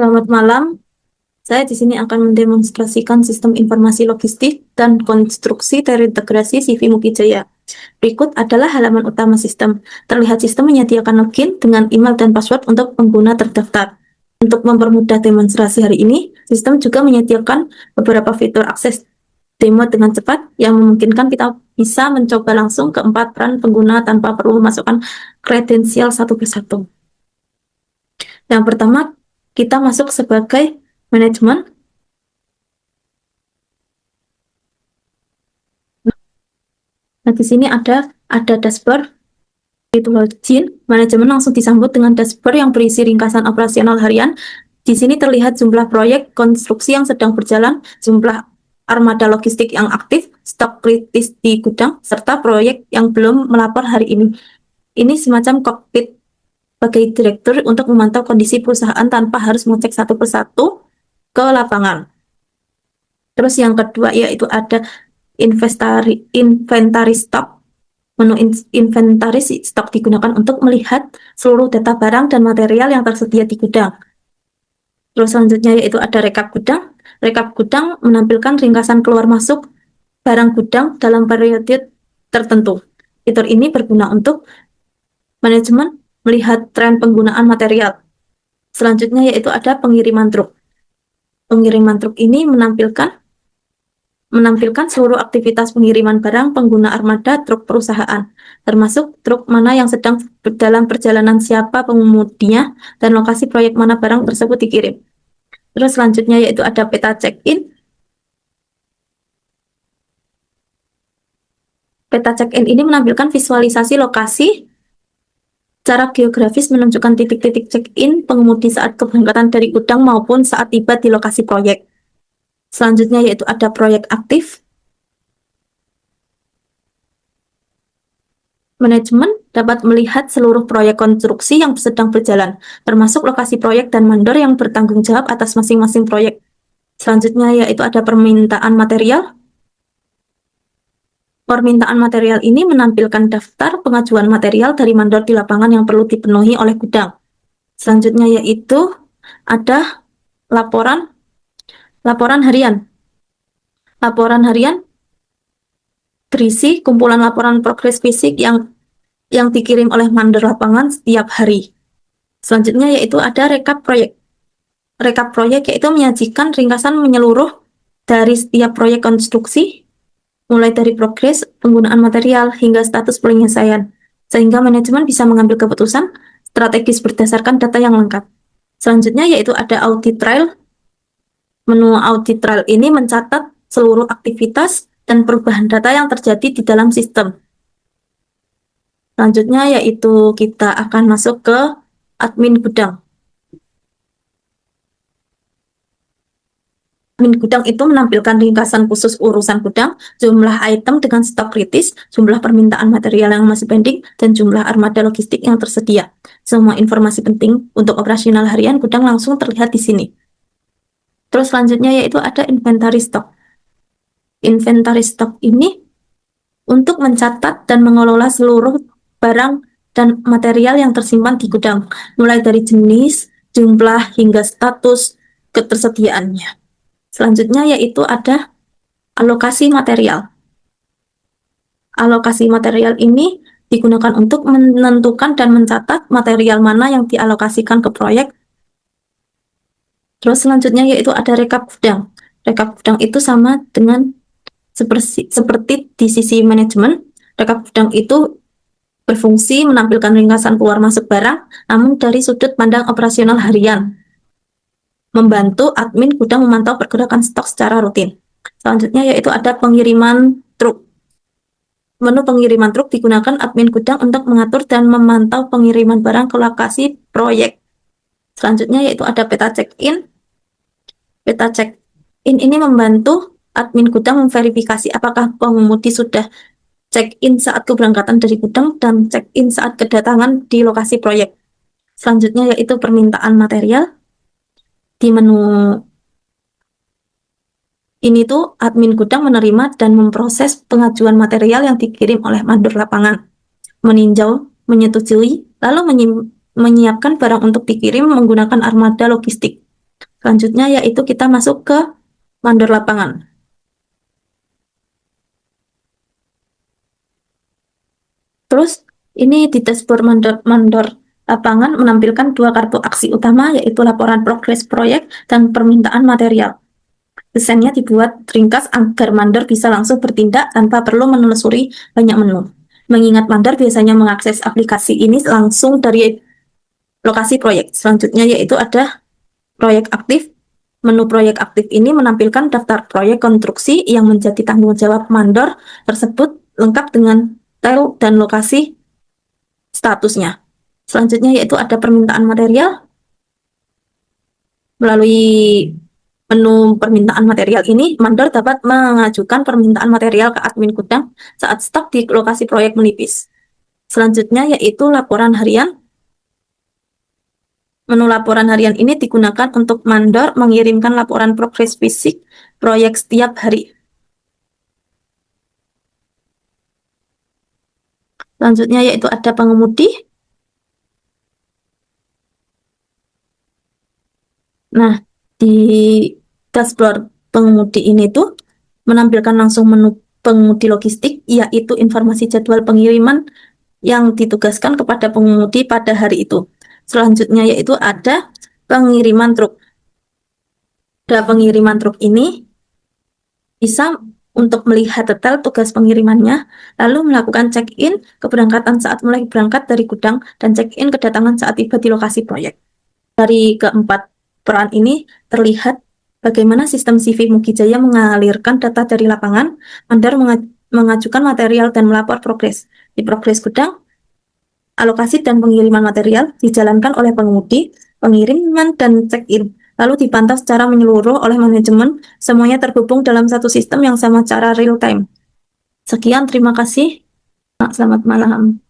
Selamat malam, saya di sini akan mendemonstrasikan sistem informasi logistik dan konstruksi terintegrasi CV Mukijaya. Berikut adalah halaman utama sistem. Terlihat sistem menyediakan login dengan email dan password untuk pengguna terdaftar. Untuk mempermudah demonstrasi hari ini, sistem juga menyediakan beberapa fitur akses demo dengan cepat yang memungkinkan kita bisa mencoba langsung keempat peran pengguna tanpa perlu memasukkan kredensial satu persatu. Yang pertama, kita masuk sebagai manajemen. Nah, di sini ada dashboard itu login. Manajemen langsung disambut dengan dashboard yang berisi ringkasan operasional harian. Di sini terlihat jumlah proyek konstruksi yang sedang berjalan, jumlah armada logistik yang aktif, stok kritis di gudang, serta proyek yang belum melapor hari ini. Ini semacam kokpit bagi direktur untuk memantau kondisi perusahaan tanpa harus mengecek satu persatu ke lapangan. Terus yang kedua yaitu ada inventari stok. Menu inventaris stok digunakan untuk melihat seluruh data barang dan material yang tersedia di gudang. Terus selanjutnya yaitu ada rekap gudang. Rekap gudang menampilkan ringkasan keluar masuk barang gudang dalam periode tertentu. Fitur ini berguna untuk manajemen melihat tren penggunaan material. Selanjutnya yaitu ada pengiriman truk. Pengiriman truk ini menampilkan seluruh aktivitas pengiriman barang pengguna armada truk perusahaan, termasuk truk mana yang sedang dalam perjalanan, siapa pengemudinya, dan lokasi proyek mana barang tersebut dikirim. Terus selanjutnya yaitu ada peta check-in. Peta check-in ini menampilkan visualisasi lokasi secara geografis menunjukkan titik-titik check-in pengemudi saat keberangkatan dari gudang maupun saat tiba di lokasi proyek. Selanjutnya yaitu ada proyek aktif. Manajemen dapat melihat seluruh proyek konstruksi yang sedang berjalan, termasuk lokasi proyek dan mandor yang bertanggung jawab atas masing-masing proyek. Selanjutnya yaitu ada permintaan material. Permintaan material ini menampilkan daftar pengajuan material dari mandor di lapangan yang perlu dipenuhi oleh gudang. Selanjutnya yaitu ada laporan harian. Laporan harian berisi kumpulan laporan progres fisik yang dikirim oleh mandor lapangan setiap hari. Selanjutnya yaitu ada rekap proyek. Rekap proyek yaitu menyajikan ringkasan menyeluruh dari setiap proyek konstruksi, mulai dari progres, penggunaan material, hingga status penyelesaian, sehingga manajemen bisa mengambil keputusan strategis berdasarkan data yang lengkap. Selanjutnya yaitu ada audit trail. Menu audit trail ini mencatat seluruh aktivitas dan perubahan data yang terjadi di dalam sistem. Selanjutnya yaitu kita akan masuk ke admin gudang. Admin gudang itu menampilkan ringkasan khusus urusan gudang, jumlah item dengan stok kritis, jumlah permintaan material yang masih pending, dan jumlah armada logistik yang tersedia. Semua informasi penting untuk operasional harian gudang langsung terlihat di sini. Terus selanjutnya yaitu ada inventari stok. Inventari stok ini untuk mencatat dan mengelola seluruh barang dan material yang tersimpan di gudang, mulai dari jenis, jumlah, hingga status ketersediaannya. Selanjutnya yaitu ada alokasi material. Alokasi material ini digunakan untuk menentukan dan mencatat material mana yang dialokasikan ke proyek. Terus selanjutnya yaitu ada rekap gudang. Rekap gudang itu sama dengan seperti di sisi manajemen. Rekap gudang itu berfungsi menampilkan ringkasan keluar masuk barang, namun dari sudut pandang operasional harian, membantu admin gudang memantau pergerakan stok secara rutin. Selanjutnya yaitu ada pengiriman truk. Menu pengiriman truk digunakan admin gudang untuk mengatur dan memantau pengiriman barang ke lokasi proyek. Selanjutnya yaitu ada peta check-in. Peta check-in ini membantu admin gudang memverifikasi apakah pengemudi sudah check-in saat keberangkatan dari gudang dan check-in saat kedatangan di lokasi proyek. Selanjutnya yaitu permintaan material. Di menu ini tuh admin gudang menerima dan memproses pengajuan material yang dikirim oleh mandor lapangan, meninjau, menyetujui, lalu menyiapkan barang untuk dikirim menggunakan armada logistik. Selanjutnya yaitu kita masuk ke mandor lapangan. Terus ini di dashboard mandor lapangan menampilkan dua kartu aksi utama, yaitu laporan progres proyek dan permintaan material. Desainnya dibuat ringkas agar mandor bisa langsung bertindak tanpa perlu menelusuri banyak menu. Mengingat mandor biasanya mengakses aplikasi ini langsung dari lokasi proyek. Selanjutnya yaitu ada proyek aktif. Menu proyek aktif ini menampilkan daftar proyek konstruksi yang menjadi tanggung jawab mandor tersebut lengkap dengan detail dan lokasi statusnya. Selanjutnya yaitu ada permintaan material. Melalui menu permintaan material ini, mandor dapat mengajukan permintaan material ke admin gudang saat stok di lokasi proyek menipis. Selanjutnya yaitu laporan harian. Menu laporan harian ini digunakan untuk mandor mengirimkan laporan progres fisik proyek setiap hari. Selanjutnya yaitu ada pengemudi. Nah, di dashboard pengemudi ini tuh menampilkan langsung menu pengemudi logistik, yaitu informasi jadwal pengiriman yang ditugaskan kepada pengemudi pada hari itu. Selanjutnya yaitu ada pengiriman truk. Pada pengiriman truk ini bisa untuk melihat detail tugas pengirimannya, lalu melakukan check-in keberangkatan saat mulai berangkat dari gudang dan check-in kedatangan saat tiba di lokasi proyek. Dari keempat peran ini terlihat bagaimana sistem CV Mugi Jaya mengalirkan data dari lapangan, mandor mengajukan material dan melapor progres. Di progres gudang, alokasi dan pengiriman material dijalankan oleh pengemudi, pengiriman, dan check-in. Lalu dipantau secara menyeluruh oleh manajemen, semuanya terhubung dalam satu sistem yang sama secara real time. Sekian, terima kasih. Selamat malam.